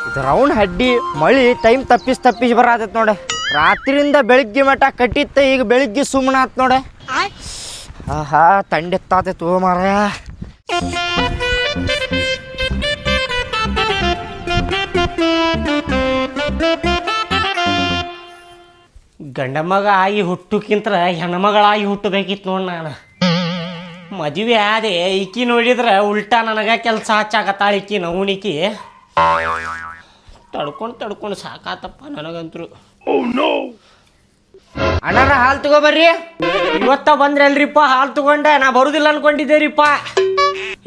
ಇದು ರೌಂಡ್ ಹಡ್ಡಿ ಮಳಿ ಟೈಮ್ ತಪ್ಪಿಸಿ ಬರತೈತಿ ನೋಡ. ರಾತ್ರಿಯಿಂದ ಬೆಳಿಗ್ಗೆ ಮಟ ಕಟ್ಟಿತ್ತ, ಈಗ ಬೆಳಿಗ್ಗೆ ಸುಮ್ಮನೆ ಆತ್ ನೋಡ. ಆಹಾ ತಂಡೆತ್ತಾತೈತಿ ಓ ಮಾರಾಯ. ಗಂಡ ಮಗ ಆಗಿ ಹುಟ್ಟಕ್ಕಿಂತ ಹೆಣ್ಮಗಳಾಗಿ ಹುಟ್ಟಬೇಕಿತ್ತು ನೋಡಿ. ನಾನು ಮದುವೆ ಆದೆ, ಈಕಿ ನೋಡಿದ್ರೆ ಉಲ್ಟಾ ನನಗೆ ಕೆಲಸ ಹಚ್ಚಾಕತ್ತಾಳ. ಈಕಿ ನವಣಿಕಿ ತಡ್ಕೊಂಡು ಸಾಕಾತಪ್ಪ ನನಗಂತರು. ಅಣ್ಣಾರ ಹಾಲು ತಗೋಬರ್ರಿ. ಇವತ್ತ ಬಂದ್ರಲ್ರಿಪ್ಪ ಹಾಲು ತಗೊಂಡೆ. ನಾ ಬರುದಿಲ್ಲ ಅನ್ಕೊಂಡಿದ್ದೇರಿಪ್ಪ.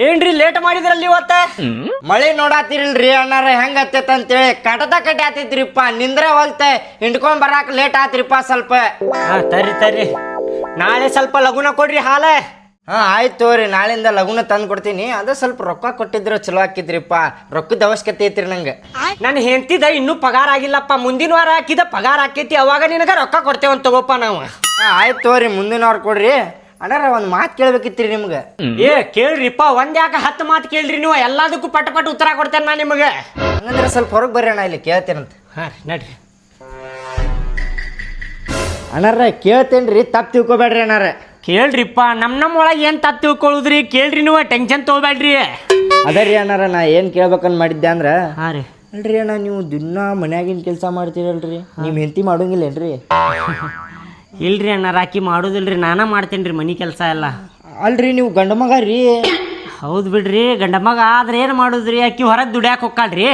ಏನ್ರಿ ಲೇಟ್ ಮಾಡಿದ್ರಲ್ಲಿ ಇವತ್ತ? ಮಳಿ ನೋಡಾತಿರಲ್ರಿ ಅಣ್ಣಾರ ಹೆಂಗ ಹತ್ತೈತ ಅಂತೇಳಿ ಕಟ್ಟಿ ಆತೈತ್ರಿಪ್ಪ. ನಿಂದ್ರ ಹೊಲ್ತೆ ಹಿಂಡ್ಕೊಂಡ್ ಬರಾಕ ಲೇಟ್ ಆತ್ರಿಪ್ಪ ಸ್ವಲ್ಪ. ತರ್ರಿ ನಾಳೆ ಸ್ವಲ್ಪ ಲಗುನ ಕೊಡ್ರಿ ಹಾಲ. ಆಯ್ತು ತೋರಿ, ನಾಳಿಂದ ಲಗುನ ತಂದು ಕೊಡ್ತೀನಿ. ಅದ ಸ್ವಲ್ಪ ರೊಕ್ಕ ಕೊಟ್ಟಿದ್ರೆ ಚಲೋ ಆಕಿದ್ರಿಪ್ಪ. ರೊಕ್ಕದ ಅವಶ್ಯಕತೆ ಐತ್ರಿ ನಂಗೆ. ನಾನು ಹೆಂಡ್ತಿದ ಇನ್ನೂ ಪಗಾರ ಆಗಿಲ್ಲಪ್ಪ. ಮುಂದಿನ ವಾರ ಹಾಕಿದ ಪಗಾರ ಆಕೈತಿ, ಅವಾಗ ನಿನಗ ರೊಕ್ಕ ಕೊಡ್ತೇವಂತ ತಗೋಪ್ಪ ನಾವು. ಆಯ್ತು ತೋರಿ, ಮುಂದಿನ ವಾರ ಕೊಡ್ರಿ. ಅಣ್ಣಾರ ಒಂದು ಮಾತು ಕೇಳ್ಬೇಕಿತ್ರಿ ನಿಮ್ಗೆ. ಕೇಳ್ರಿಪ್ಪ. ಒಂದ್ ಯಾಕೆ 10 ಮಾತು ಕೇಳ್ರಿ ನೀವು. ಎಲ್ಲದಕ್ಕೂ ಪಟ್ ಉತ್ತರ ಕೊಡ್ತೇನೆ ನಾ ನಿಮಗೆ. ಹಂಗಂದ್ರೆ ಸ್ವಲ್ಪ ಹೊರಗೆ ಬರ್ರಿ ಅಣ್ಣ, ಇಲ್ಲಿ ಕೇಳ್ತೇನಂತ. ನಡ್ರಿ ಅಣ್ಣಾರ ಕೇಳ್ತೇನ್ರಿ, ತಪ್ಪು ತಿಳ್ಕೊಬೇಡ್ರಿ ಅಣ್ಣಾರ. ಕೇಳ್ರಿಪ್ಪ. ನಮ್ಮ ಒಳಗೆ ಏನು ತಪ್ಪು ತಿಳ್ಕೊಳ್ಳುದ್ರಿ? ಕೇಳ್ರಿ ನೀವು, ಟೆನ್ಷನ್ ತೊಗೊಬೇಡ್ರಿ. ಅದೇ ರೀ ಅಣ್ಣಾರ, ನಾ ಏನು ಕೇಳ್ಬೇಕಂತ ಮಾಡಿದ್ದೆ ಅಂದ್ರೆ, ರೀ ಅಲ್ರಿ ಅಣ್ಣ, ನೀವು ದಿನ ಮನ್ಯಾಗಿನ ಕೆಲಸ ಮಾಡ್ತೀರಲ್ರಿ, ನಿಮ್ಮ ಹೆಂಡತಿ ಮಾಡೋಂಗಿಲ್ಲೇನ್ರಿ? ಇಲ್ರಿ ಅಣ್ಣ, ರಾಕಿ ಮಾಡೋದಿಲ್ರಿ, ನಾನ ಮಾಡ್ತೇನೆ ರೀ ಮನೆ ಕೆಲಸ ಎಲ್ಲ. ಅಲ್ರಿ ನೀವು ಗಂಡ ಮಗ ರೀ. ಹೌದು ಬಿಡ್ರಿ, ಗಂಡ ಮಗ ಆದ್ರೆ ಏನು ಮಾಡುದ್ರಿ? ಅಕ್ಕಿ ಹೊರಗೆ ದುಡ್ಯಾಕೆ ಹೋಗ್ಕಾಳ್ರಿ.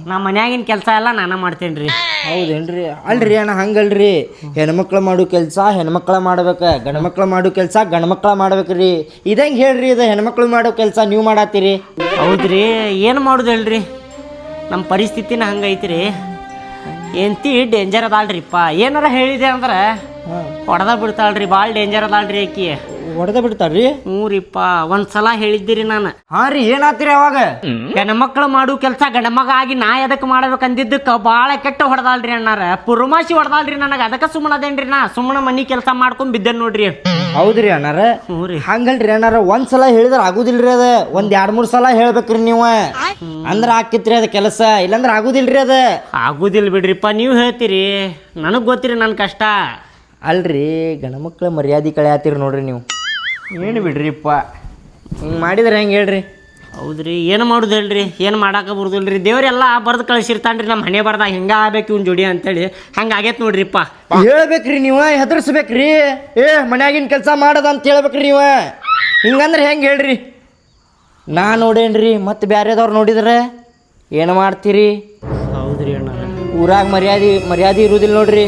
ನಾ ಮನ್ಯಾಗಿನ ಕೆಲಸ ಎಲ್ಲ ನಾನ ಮಾಡ್ತೇನೆ ರೀ. ಹೌದೇನ್ರಿ? ಅಲ್ರಿ ಅಣ್ಣ, ಹಂಗಲ್ರಿ. ಹೆಣ್ಮಕ್ಳು ಮಾಡೋ ಕೆಲಸ ಹೆಣ್ಮಕ್ಳ ಮಾಡ್ಬೇಕ, ಗಂಡ್ಮಕ್ಳು ಮಾಡೋ ಕೆಲಸ ಗಂಡ್ಮಕ್ಳ ಮಾಡ್ಬೇಕ್ರಿ. ಇದಂಗೆ ಹೇಳ್ರಿ, ಇದು ಹೆಣ್ಮಕ್ಳು ಮಾಡೋ ಕೆಲಸ ನೀವು ಮಾಡತ್ತೀರಿ. ಹೌದ್ರಿ, ಏನು ಮಾಡುದು ಹೇಳ್ರಿ? ನಮ್ಮ ಪರಿಸ್ಥಿತಿನ ಹಂಗೈತ್ರಿ. ಎಂತಿ ಡೇಂಜರ್ ಅದಾಳ್ರಿಪ್ಪ. ಏನಾರ ಹೇಳಿದೆ ಅಂದ್ರೆ ಹೊಡೆದ ಬಿಡ್ತಾಳ್ರಿ. ಭಾಳ ಡೇಂಜರ್ ಅದಾಳ್ರಿ ಆಕಿ. ಹೊಡೆದ ಬಿಡ್ತಾರ್ರಿ? ಹ್ಞೂರಿಪ್ಪ, ಒಂದ್ಸಲ ಹೇಳಿದ್ದೀರಿ ನಾನು. ರೀ, ಏನಾತ್ರಿ ಅವಾಗ? ಹೆಣ್ಮಕ್ಳು ಮಾಡು ಕೆಲಸ ಗಂಡಮಗ ಆಗಿ ನಾ ಎದಕ್ಕೆ ಮಾಡ್ಬೇಕಂದಿದ್ದಕ್ಕೆ ಭಾಳ ಕೆಟ್ಟ ಹೊಡೆದಾಳ್ರಿ ಅಣ್ಣಾರ. ಪುರ್ಮಾಸಿ ಹೊಡೆದಾಳ್ರಿ ನನಗೆ. ಅದಕ್ಕೆ ಸುಮ್ಮನದೇನ್ರಿ, ನಾ ಸುಮ್ಮನೆ ಮನೆ ಕೆಲಸ ಮಾಡ್ಕೊಂಡ್ ಬಿದ್ದೇನೆ ನೋಡ್ರಿ. ಹೌದ್ರಿ ಅಣ್ಣಾರ? ಹ್ಞೂ ರೀ. ಹಂಗಲ್ರಿ ಅಣ್ಣಾರ, ಒಂದ್ಸಲ ಹೇಳಿದ್ರೆ ಆಗುದಿಲ್ರಿ. ಅದ ಒಂದ್ 2-3 ಸಲ ಹೇಳ್ಬೇಕ್ರಿ ನೀವು. ಅಂದ್ರ ಆಕಿತ್ರಿ ಅದ ಕೆಲಸ, ಇಲ್ಲಾಂದ್ರ ಆಗುದಿಲ್ರಿ ಅದ. ಆಗುದಿಲ್ಲ ಬಿಡ್ರಿಪ್ಪ, ನೀವು ಹೇಳ್ತೀರಿ. ನನಗೆ ಗೊತ್ತಿರಿ ನನ್ನ ಕಷ್ಟ. ಅಲ್ರಿ, ಗಂಡ್ಮಕ್ಳ ಮರ್ಯಾದೆ ಕಳೆಯಾತೀರಿ ನೋಡ್ರಿ ನೀವು. ಏನು ಬಿಡ್ರಿಪ್ಪ, ಹಿಂಗೆ ಮಾಡಿದ್ರೆ ಹೆಂಗೆ ಹೇಳ್ರಿ? ಹೌದ್ರಿ, ಏನು ಮಾಡುದು ಹೇಳ್ರಿ? ಏನು ಮಾಡಾಕ ಬರುದಿಲ್ರಿ. ದೇವ್ರೆಲ್ಲ ಬರ್ದು ಕಳಿಸಿರ್ತಾನ್ರಿ ನಮ್ಮ ಮನೆ ಬರ್ದಾಗ ಹಿಂಗೆ ಆಗ್ಬೇಕು ಇವ್ನ ಜೋಡಿ ಅಂತೇಳಿ. ಹಂಗೆ ಆಗೈತೆ ನೋಡ್ರಿಪ್ಪ. ಹೇಳ್ಬೇಕ್ರಿ ನೀವು, ಹೆದರ್ಸ್ಬೇಕ್ರಿ. ಮನ್ಯಾಗಿನ ಕೆಲಸ ಮಾಡೋದ ಅಂತ ಹೇಳ್ಬೇಕ್ರಿ ನೀವು. ಹಿಂಗಂದ್ರೆ ಹೆಂಗೆ ಹೇಳ್ರಿ? ನಾ ನೋಡೇನ್ರಿ, ಮತ್ತೆ ಬ್ಯಾರೆದವ್ರು ನೋಡಿದ್ರೆ ಏನು ಮಾಡ್ತೀರಿ? ಹೌದ್ರಿ ಅಣ್ಣ, ಊರಾಗ ಮರ್ಯಾದೆ ಇರುವುದಿಲ್ಲ ನೋಡ್ರಿ.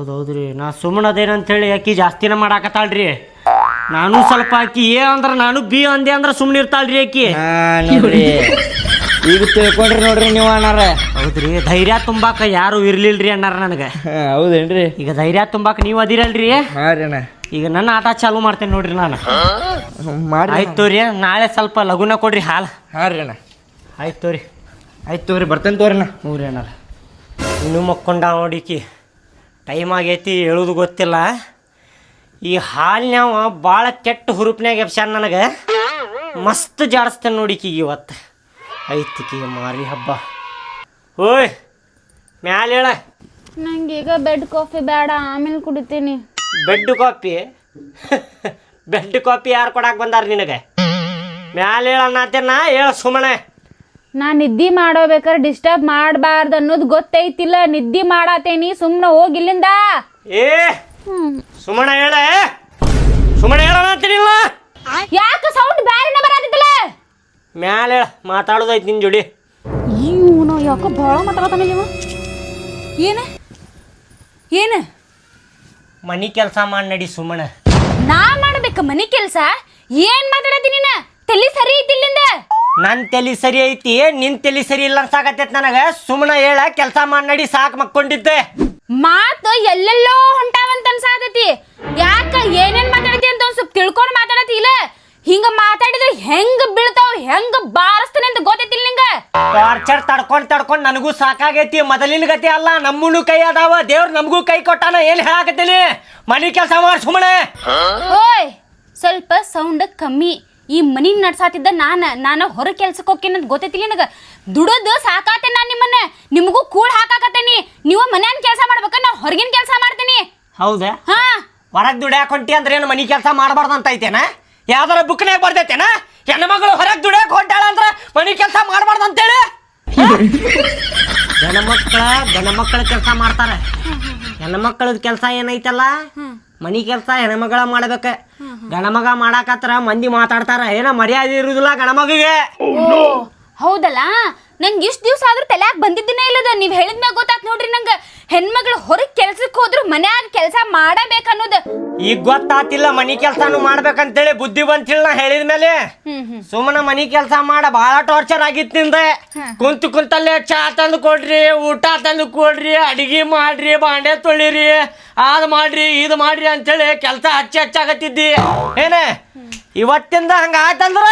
ಹೌದ್ರಿ, ನಾ ಸುಮ್ಮನದೇನಂತೇಳಿ ಆಕಿ ಜಾಸ್ತಿನ ಮಾಡಾಕತ್ತಾಳ್ರಿ. ನಾನು ಸ್ವಲ್ಪ ಆಕಿ ಏ ಅಂದ್ರೆ ನಾನು ಬಿ ಅಂದೆ ಅಂದ್ರೆ ಸುಮ್ಮನೆ ಇರ್ತಾಳ್ರಿ ಆಕಿ. ನೋಡ್ರಿ, ಈಗ ತಿಳ್ಕೊಂಡ್ರಿ ನೋಡ್ರಿ ನೀವು ಅಣ್ಣಾರ. ಹೌದ್ರಿ, ಧೈರ್ಯ ತುಂಬಾಕ ಯಾರು ಇರ್ಲಿಲ್ರಿ ಅಣ್ಣಾರ ನನಗೆ. ಹೌದೇನ್ರಿ? ಈಗ ಧೈರ್ಯ ತುಂಬಾಕ ನೀವು ಅದಿರಲ್ರಿ. ಈಗ ನನ್ನ ಆಟ ಚಾಲು ಮಾಡ್ತೇನೆ ನೋಡ್ರಿ ನಾನು. ಆಯ್ತು ತೋರಿ, ನಾಳೆ ಸ್ವಲ್ಪ ಲಗುನ ಕೊಡ್ರಿ ಹಾಲು. ರೀ ಅಣ್ಣ. ಆಯ್ತು ತೋರಿ. ಬರ್ತೇನೆ ತೋರಿ ಅಣ್ಣ. ಹ್ಞೂ ರೀ ಅಣ್ಣಾರ. ಇನ್ನೂ ಮಕ್ಕೊಂಡ ನೋಡಿಕಿ. ಟೈಮ್ ಆಗೈತಿ, ಹೇಳೋದು ಗೊತ್ತಿಲ್ಲ. ಈ ಹಾಲ್ನ್ಯಾವ ಭಾಳ ಕೆಟ್ಟ ಹುರುಪ್ನ್ಯಾಗ ಎಬ್ಸ್ಯಾನ ನನಗೆ. ಮಸ್ತ್ ಜಾಡಿಸ್ತೇನೆ ನೋಡಿಕೀಗ ಇವತ್ತು. ಐತಿಕಿ ಮಾರಿ ಹಬ್ಬ. ಓಯ್ ಮ್ಯಾಲ ಹೇಳ. ನಂಗೆ ಈಗ ಬೆಡ್ ಕಾಫಿ ಬೇಡ, ಆಮೇಲೆ ಕುಡಿತೀನಿ. Bed coffee? ಬೆಡ್ ಕಾಫಿ ಯಾರು ಕೊಡಾಕ್ ಬಂದಾರ ನಿನಗೆ? ಮ್ಯಾಲ ಹೇಳ ಅನ್ನತ್ತೇನ, ಹೇಳ ಸುಮ್ಮನೆ. ನಾ ನಿದ್ದೆ ಮಾಡೋಬೇಕಾದ್ರೆ ಡಿಸ್ಟರ್ಬ್ ಮಾಡಬಾರ್ದು ಅನ್ನೋದು ಗೊತ್ತೈತಿಲ್ಲ. ನಿದ್ದೆ ಮಾಡತೇನಿ, ಸುಮ್ಮನೆ ಹೋಗಿಲ್ಲಿಂದ. ಸುಮ್ಮನೆ ಹೇಳ, ಸುಮ್ಮನೆ ಹೇಳ ಅನ್ನತ್ತೀನಿಲ್ಲ. ಯಾಕೆ ಸೌಂಡ್ ಬ್ಯಾರೆನ ಬರತ್ತಿಲ್ಲ? ಮ್ಯಾಲ ಹೇಳ, ಮಾತಾಡೋದೈತಿ ನಿನ್ ಜೋಡಿ. ಇವನು ಯಾಕೋ ಭಾಳ ಮಾತಾಡತಾನ ಇವ. ಏನು ಮನಿ ಕೆಲಸ ಮಾಡಿ ನಡಿ ಸುಮ್ಮನೆ. ನಾ ಮಾಡ್ಬೇಕ ಮನಿ ಕೆಲಸ? ಏನ್ ಮಾತಾಡತಿ ನೀನ? ತಲಿ ಸರಿ ಐತಿಲ್ಲಿಂದ? ನನ್ ತಲಿ ಸರಿ ಐತಿ, ನಿನ್ ತಲಿ ಸರಿ ಇಲ್ಲ ಅನ್ಸಾಕತ್ತೈತಿ ನನಗ. ಸುಮ್ಮನೆ ಹೇಳ, ಕೆಲಸ ಮಾಡಿ ನಡಿ, ಸಾಕು ಮಕ್ಕೊಂಡಿದ್ದೆ. ಮಾತು ಎಲ್ಲೆಲ್ಲೋ ಹೊಂಟಾವಂತ ಅನ್ಸಾಕತ್ತೈತಿ. ಯಾಕ ಏನೇನ್ ಮಾತಾಡತಿ ಅಂತ ಒಂದ್ ಸ್ವಲ್ಪ ತಿಳ್ಕೊಂಡು ಮಾತಾಡತಿ ಇಲ್ಲ? ಹಿಂಗ ಮಾತಾಡಿದ್ರೆ ಹೆಂಗ ಬೀಳ್ತಾವ, ಹೆಂಗ ಬಾರಿಸ್ತಾನೆ ಅಂತ ಗೊತ್ತೈತಿಲ್ಲ ನಿಂಗ? ಟಾರ್ಚರ್ ತಡ್ಕೊಂಡ್ ನನಗೂ ಸಾಕಾಗೈತಿ. ಮೊದಲಿನ ಗತಿ ಅಲ್ಲ, ನಮ್ಮನು ಕೈ ಅದಾವ, ದೇವ್ರ ನಮಗೂ ಕೈ ಕೊಟ್ಟಾನ. ಏನ್ ಹೇಳಾಕತ್ತೀನಿ? ಮನಿ ಕೆಲಸ ಮಾಡಿ ಸುಮ್ಮನೆ. ಓಯ್, ಸ್ವಲ್ಪ ಸೌಂಡ್ ಕಮ್ಮಿ. ಈ ಮನಿ ನಡ್ಸಾತಿದ್ದ ನಾನು ಹೊರ ಕೆಲ್ಸಕ್ಕೆ ಹೋಗ್ತೀನಿ ಅಂತ ಗೊತ್ತೈತಿಲ್ಲ ನನಗೆ. ದುಡದು ಸಾಕಾತೆ ನಾನು ನಿಮಗೂ ಕೂಳ್ ಹಾಕಾಕತ್ತೇನಿ. ನೀವು ಮನ್ಯಾನ ಕೆಲಸ ಮಾಡ್ಬೇಕ, ನಾ ಹೊರಗಿನ ಕೆಲಸ ಮಾಡ್ತೀನಿ. ಹೌದಾ? ಹಾ, ಹೊರಗೆ ದುಡ್ಯಾಕ ಹೊಂಟಿ ಅಂದ್ರೆ ಏನು ಮನೆ ಕೆಲಸ ಮಾಡಬಾರ್ದು ಅಂತ ಐತೇನ? ಯಾವ್ದಾರ ಬುಕ್ನಾಗ ಬರ್ತೈತೇನ ಹೆಣ್ಮಗಳು ಹೊರಗೆ ದುಡ್ಯಾಕ ಹೊಂಟಾಳ ಅಂದ್ರೆ ಮನೆ ಕೆಲಸ ಮಾಡಬಾರ್ದು ಅಂತೇಳಿ? ಗಣಮಕ್ಕಳ ಕೆಲಸ ಮಾಡ್ತಾರೆ. ಹೆಣ್ಮಕ್ಳದ ಕೆಲಸ ಏನೈತಲ್ಲ ಮನಿ ಕೆಲಸ ಹೆಣ್ಮಗಳ ಮಾಡ್ಬೇಕ. ಗಣಮಗ ಮಾಡಾಕತ್ರ ಮಂದಿ ಮಾತಾಡ್ತಾರ, ಏನ ಮರ್ಯಾದೆ ಇರುದಿಲ್ಲ ಗಣಮಗಿಗೆ. ಹೌದಲ್ಲ, ನಂಗೆ ಇಷ್ಟು ದಿವಸ ಆದ್ರೂ ತಲ್ಯಾಕ ಬಂದಿದ್ದನೇ ಇಲ್ಲದ. ನೀವು ಹೇಳಿದ್ಮ್ಯಾಗ ಗೊತ್ತಾತ್ ನೋಡ್ರಿ ನಂಗೆ. ಹೆಣ್ಮಗಳು ಹೊರಗೆ ಕೆಲ್ಸಕ್ಕೆ ಹೋದ್ರು ಮನ್ಯಾಗ ಕೆಲಸ ಮಾಡಬೇಕನ್ನೋದು ಈಗ ಗೊತ್ತಾತಿಲ್ಲ. ಮನಿ ಕೆಲ್ಸಾನು ಮಾಡ್ಬೇಕಂತೇಳಿ ಬುದ್ಧಿ ಬಂತಿಲ್ಲ ನಾ ಹೇಳಿದ್ಮೇಲೆ. ಸುಮ್ಮನೆ ಮನಿ ಕೆಲಸ ಮಾಡ ಭಾಳ ಟಾರ್ಚರ್ ಆಗಿತ್ತು ನಿಂದ. ಕುಂತಲ್ಲೇ ಚಾ ತಂದು ಕೊಡ್ರಿ, ಊಟ ತಂದು ಕೊಡ್ರಿ, ಅಡಿಗೆ ಮಾಡ್ರಿ, ಬಾಂಡೆ ತೊಳಿರಿ, ಅದ್ ಮಾಡ್ರಿ ಇದು ಮಾಡ್ರಿ ಅಂತೇಳಿ ಕೆಲಸ ಹಚ್ಚಾಗತ್ತಿದ್ದಿ ಏನ. ಇವತ್ತಿಂದ ಹಂಗ ಆಯ್ತಂದ್ರ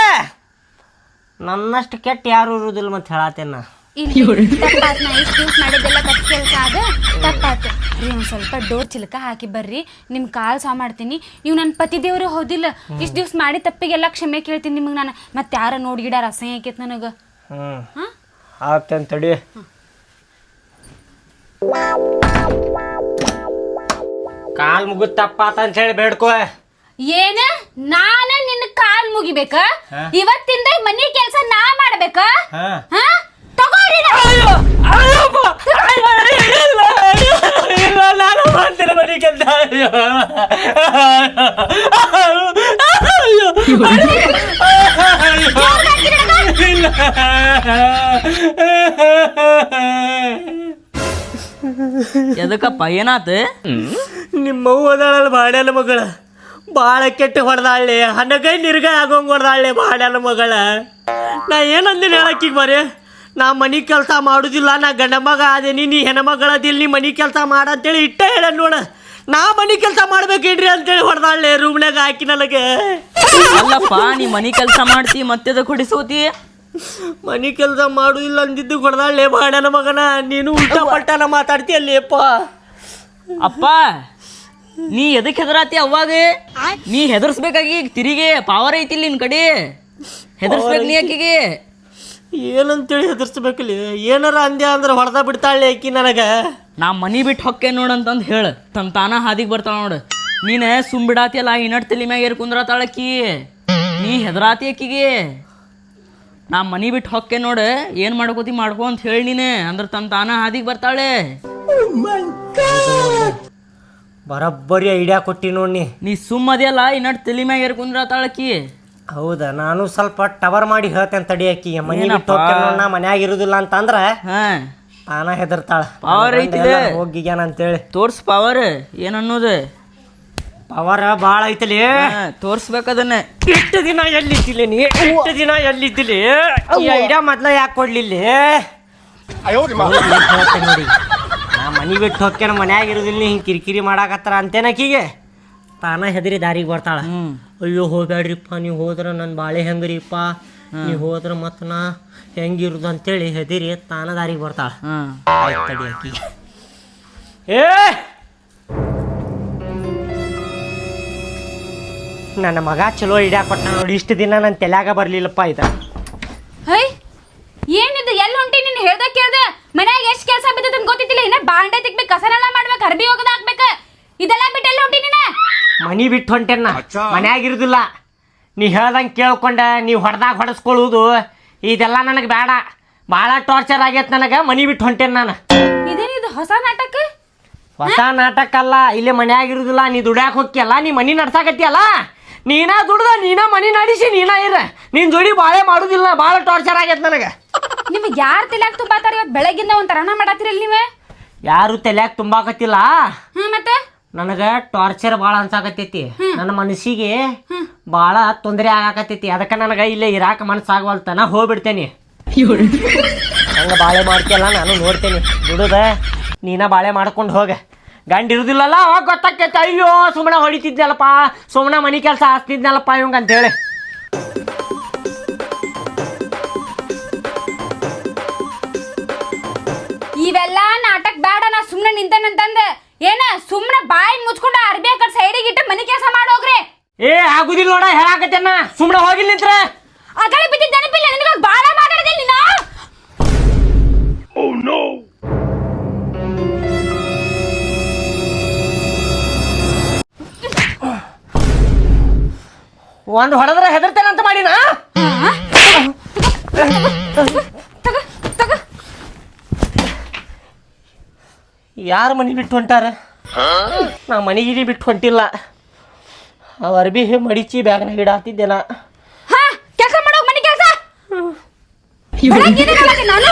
ನನ್ನಷ್ಟು ಕೆಟ್ಟ ಯಾರು ಇರುದಿಲ್ಲ ಮತ್ತೆ ಹೇಳತ್ತೇನ. ತಪ್ಪಾತ್, ನಾ ಇಷ್ಟು ದಿವ್ಸ ಮಾಡಿದ್ದೆಲ್ಲ ತಪ್ಪು ಕೆಲಸ ಆದ ತಪ್ಪಾತು ರೀ. ಒಂದು ಸ್ವಲ್ಪ ಡೋರ್ ಚಿಲಕ ಹಾಕಿ ಬರ್ರಿ, ನಿಮ್ಮ ಕಾಲು ಸಾ ಮಾಡ್ತೀನಿ. ಇವು ನನ್ನ ಪತಿ ದೇವರು ಹೌದಿಲ್ಲ, ಇಷ್ಟು ದಿವ್ಸ ಮಾಡಿ ತಪ್ಪಿಗೆಲ್ಲ ಕ್ಷಮೆ ಕೇಳ್ತೀನಿ ನಿಮಗೆ ನಾನು. ಮತ್ತೆ ಯಾರ ನೋಡ್ಗಿಡಾರ ಅಸಹ್ಯ ಆಕೈತೆ ನನಗೆ. ಆಗ್ತೇನೆ ತಡಿ. ಕಾಲ್ ಮುಗಿದ್ ತಪ್ಪಾತ ಅಂತ ಹೇಳಿ ಬೇಡ್ಕೋ. ಏನ ನಾನ ನಿನ್ನ ಕಾಲ್ ಮುಗಿಬೇಕ? ಇವತ್ತಿಂದ ಮನಿ ಕೆಲಸ ನಾ ಮಾಡ್ಬೇಕ? ತಗೋರಿ ನಾನು ಮಾಡ್ತೀನಿ ಮನಿ ಕೆಲಸ. ಎದಕ್ಕಪ್ಪ ಏನಾತ? ನಿಮ್ಮವ್ವ ಅದಾಳಲ್ಲ ಬಾಡ್ಯಾನ ಮಗಳ, ಭಾಳ ಕೆಟ್ಟ ಹೊಡೆದಾಳೆ. ಹನ್ನಗೈ ನಿರ್ಗೈ ಆಗೋಂಗೆ ಹೊಡೆದಾಳೆ ಬಾಡ್ಯಾನ ಮಗಳ. ನಾ ಏನಂದಿನ ಹೇಳಕ್ಕಿಗೆ ಬರೀ ನಾ ಮನೆ ಕೆಲಸ ಮಾಡುದಿಲ್ಲ, ನಾ ಗಂಡ ಮಗ ಅದೇನಿ, ನೀ ಹೆಣ್ಮಗಳದಿಲ್ಲ, ನೀ ಮನೆ ಕೆಲಸ ಮಾಡಂತೇಳಿ ಇಟ್ಟ ಹೇಳ ನೋಡ. ನಾ ಮನೆ ಕೆಲಸ ಮಾಡ್ಬೇಕೇನ್ರಿ ಅಂತೇಳಿ ಹೊಡೆದಾಳೆ ರೂಮ್ನಾಗ ಹಾಕಿ ನನಗೆ. ಅಲ್ಲಪ್ಪ, ನೀ ಮನಿ ಕೆಲಸ ಮಾಡ್ತಿ ಮತ್ತೆ ಹೊಡಿಸೋತಿ? ಮನೆ ಕೆಲಸ ಮಾಡುದಿಲ್ಲ ಅಂದಿದ್ದು ಹೊಡೆದಾಳೆ ಬಾಡ್ಯಾನ ಮಗನ. ನೀನು ಉಲ್ಟಾ ಪಲ್ಟಾನ ಮಾತಾಡ್ತೀಯಲ್ಲೇಪ್ಪ. ಅಪ್ಪ, ನೀ ಎದಕ್ಕೆ ಹೆದರಾತಿ? ಅವಾಗ ನೀ ಹೆದರ್ಸ್ಬೇಕಾಗಿ ತಿರಿಗೆ ಪವರ್ ಐತಿಲ್ಲ ನಿನ್ ಕಡೆ. ಹೆದರ್ಸ್ಬೇಕು ನೀ ಆಕಿಗೆ. ಏನಂತೇಳಿ ಹೆದರ್ಸ್ಬೇಕಲ್ಲಿ? ಏನಾರ ಅಂದ್ಯ ಅಂದ್ರೆ ಹೊಡೆದ ಬಿಡ್ತಾಳೆ ಆಕಿ ನನಗೆ. ನಾ ಮನಿ ಬಿಟ್ಟು ಹೊಕ್ಕೆ ನೋಡಂತಂದು ಹೇಳು, ತಾನ ಹಾದಿಗೆ ಬರ್ತಾಳ ನೋಡು. ನೀನು ಸುಮ್ ಬಿಡಾತಿಯಲ್ಲ, ಇನ್ನಟ್ ತಲೆ ಮ್ಯಾಗ ಏರ್ ಕುಂದ್ರತಾಳಕ್ಕಿ. ನೀ ಹೆದರಾತಿ ಆಕಿಗೆ. ನಾ ಮನಿ ಬಿಟ್ಟು ಹೊಕ್ಕೆ ನೋಡು, ಏನು ಮಾಡ್ಕೋತಿ ಮಾಡ್ಕೊ ಅಂತ ಹೇಳಿ ನೀನು, ಅಂದ್ರೆ ತಾನ ಹಾದಿಗೆ ಬರ್ತಾಳೆ. ಬರೋಬ್ಬರಿ ಐಡಿಯಾ ಕೊಟ್ಟಿ ನೋಡಿ. ನೀ ಸುಮ್ಮದಿಯಲ್ಲ, ಇನ್ನಟ್ ತಲೆ ಮ್ಯಾಗ ಏರ್ ಕುಂದ್ರತಾಳಕ್ಕಿ. ಹೌದಾ? ನಾನು ಸ್ವಲ್ಪ ಟವರ್ ಮಾಡಿ ಹೇಳ್ತೇನೆ ತಡಿಯಾಕಿ. ಮನಿ ಬಿಟ್ಟು ಹೋಗ್ತೇನೆ ನೋಡ್, ನಾ ಮನ್ಯಾಗ ಇರುದಿಲ್ಲ ಅಂತಂದ್ರ ತಾನ ಹೆದರ್ತಾಳ. ಪವರ್ ಐತಿದೆ ಹೋಗಿಗ್ಯಾನ ಅಂತೇಳಿ. ತೋರ್ಸ್ ಪವರ್ ಏನನ್ನೋದು. ಪವರ್ ಭಾಳ ಐತಲಿ, ತೋರ್ಸ್ಬೇಕದನ್ನ. ಎಷ್ಟು ದಿನ ಎಲ್ಲಿದ್ದಿಲ್ಲ ನೀ? ಎಷ್ಟು ದಿನ ಎಲ್ಲಿದ್ದಿಲ್ಲ? ಈ ಐಡಿಯಾ ಮೊದ್ಲ ಯಾಕೆ ಕೊಡ್ಲಿಲ್ಲ? ನೋಡಿ, ನಾ ಮನಿ ಬಿಟ್ಟು ಹೋಗ್ತೇನೆ ಮನ್ಯಾಗ ಇರುದಿಲ್ಲ, ನೀ ಹಿಂಗೆ ಕಿರಿಕಿರಿ ಮಾಡಾಕತ್ತಾರ ಅಂತೇನಕೀಗೆ ತಾನ ಹೆದರಿ ದಾರಿಗೆ ಬರ್ತಾಳ. ಅಯ್ಯೋ ಹೋಗ್ಯಾಡ್ರಿಪ್ಪ, ನೀವು ಹೋದ್ರೆ ನನ್ನ ಬಾಳೆ ಹೆಂಗ್ರಿಪ್ಪ, ನೀವು ಹೋದ್ರೆ ಮತ್ತು ನಾ ಹೆಂಗಿರುದು ಅಂತೇಳಿ ಹೆದರಿ ತಾನ ದಾರಿಗೆ ಬರ್ತಾಳ. ತಡಿ ಆಕಿ. ನನ್ನ ಮಗ ಚಲೋ ಐಡಿಯಾ ಕೊಟ್ಟ ನೋಡಿ. ಇಷ್ಟು ದಿನ ನನ್ನ ತಲೆಯಾಗ ಬರ್ಲಿಲ್ಲಪ್ಪ ಇದ. ಹೈ, ಏನಿದು? ಎಲ್ಲಿ ಹೊಂಟಿ? ನೀನು ಹೇಳ್ದ ಕೇಳ್ದ ಮನ್ಯಾಗ ಎಷ್ಟು ಕೆಲಸ ಬಿದ್ದದ ಅಂತ ಗೊತ್ತಿತ್ತಿಲ್ಲ. ಇನ್ನ ಬಾಂಡೆ ತಿಕ್ಬೇಕು, ಕಸನೆಲ್ಲ ಮಾಡ್ಬೇಕು, ಅರ್ಬಿ ಹೋಗದ ಹಾಕ್ಬೇಕು, ಇದೆಲ್ಲ ಬಿಟ್ಟು ಎಲ್ಲಿ ಹೊಂಟಿ ನೀನ? ಮನಿ ಬಿಟ್ಟು ಹೊಂಟೇನ, ಮನ್ಯಾಗ ಇರುದಿಲ್ಲ. ನೀ ಹೇಳ್ದಂಗೆ ಕೇಳ್ಕೊಂಡ ನೀವು ಹೊಡೆಸ್ಕೊಳ್ಳುವುದು ಇದೆಲ್ಲ ನನಗೆ ಬೇಡ. ಭಾಳ ಟಾರ್ಚರ್ ಆಗೈತೆ ನನಗೆ. ಮನಿ ಬಿಟ್ಟು ಹೊಂಟೇನೆ ನಾನು. ಇದೇನಿದು ಹೊಸ ನಾಟಕ? ಹೊಸ ನಾಟಕ ಅಲ್ಲ, ಇಲ್ಲೇ ಮನ್ಯಾಗ ಇರುದಿಲ್ಲ. ನೀ ದುಡ್ಯಾಕ ಹೋಗ್ತಿಯಲ್ಲ, ನೀ ಮನಿ ನಡ್ಸಾಕತ್ತಿಯಲ್ಲ, ನೀನಾ ದುಡ್ದ ನೀನಾ ಮನಿ ನಡಿಸಿ ನೀನಾ ಇರ. ನೀನ್ ಜೋಡಿ ಬಾಳೆ ಮಾಡುದಿಲ್ಲ. ಭಾಳ ಟಾರ್ಚರ್ ಆಗೈತೆ ನನಗೆ. ನಿಮಗೆ ಯಾರು ತಲ್ಯಾಗ ತುಂಬಾತಾರ? ಇವತ್ತು ಬೆಳಗ್ಗಿಂದ ಒಂಥರನ ಮಾಡತ್ತೀರಲ್ಲ ನೀವು. ಯಾರು ತಲ್ಯಾಗ ತುಂಬಾಕತ್ತಿಲ್ಲ. ಮತ್ತೆ ನನಗೆ ಟಾರ್ಚರ್ ಭಾಳ ಅನ್ಸಾಕತ್ತೈತಿ. ನನ್ನ ಮನಸ್ಸಿಗೆ ಭಾಳ ತೊಂದರೆ ಆಗಾಕತ್ತೈತಿ. ಅದಕ್ಕೆ ನನಗೆ ಇಲ್ಲೇ ಇರಾಕ ಮನಸ್ಸಾಗವಲ್ತ. ನಾ ಹೋಗ್ಬಿಡ್ತೇನೆ. ಹಂಗೆ ಬಾಳೆ ಮಾಡ್ತಿಯಲ್ಲ, ನಾನು ನೋಡ್ತೇನೆ. ದುಡುದ ನೀನ ಬಾಳೆ ಮಾಡ್ಕೊಂಡು ಹೋಗ. ಗಂಡ ಇರುದಿಲ್ಲಲ್ಲ, ಅವಾಗ ಗೊತ್ತಾಕೈತೆ. ಅಯ್ಯೋ ಸುಮ್ಮನೆ ಹೊಡಿತಿದ್ನಲ್ಲಪ್ಪ, ಸುಮ್ಮನೆ ಮನೆ ಕೆಲಸ ಹಾಸ್ತಿದ್ನಲ್ಲಪ್ಪ ಇವಂಗ ಅಂತೇಳಿ. ಇವೆಲ್ಲ ನಾಟಕ ಬೇಡ. ನಾ ಸುಮ್ಮನೆ ನಿಂತೇನಂತಂದೆ ಏನ? ಸುಮ್ಮನೆ ಬಾಯಿ ಮುಚ್ಕೊಂಡು ಅರ್ಬಿ ಆ ಕಡೆ ಸೈಡಿಗೆ ಇಟ್ಟು ಮನೆ ಕೆಲಸ ಮಾಡೋಗ್ರಿ. ಏ ಆಗುದಿಲ್ಲ ನೋಡ ಹೇಳಾಕತ್ತೇನ ಸುಮ್ಮನೆ ಹೋಗಿಲ್ಲ ನಿಂತ್ರ ಅಗಳೆ ಬಿದ್ದಿದ್ದ ನೆನಪಿಲ್ಲ ನಿನಗೆ ಬಾಳ ಮಾತಾಡದೆ ನೀನು ಒಂದು ಹೊಡೆದ್ರೆ ಹೆದರ್ತೇನಂತ ಮಾಡಿನ ಯಾರ ಮನೆ ಬಿಟ್ಟು ಹೊಂಟಾರ ನಾ ಮನೆಗಿರಿ ಬಿಟ್ಟು ಹೊಂಟಿಲ್ಲ ಅವ ಅರ್ಬಿ ಮಡಿಚಿ ಬ್ಯಾಗ್ನಾಗ ಇಡಾತಿದ್ದೆ ನಾ ಕೆಲಸ ಮಾಡೋ ಮನೆ ಕೆಲಸ ನಾನು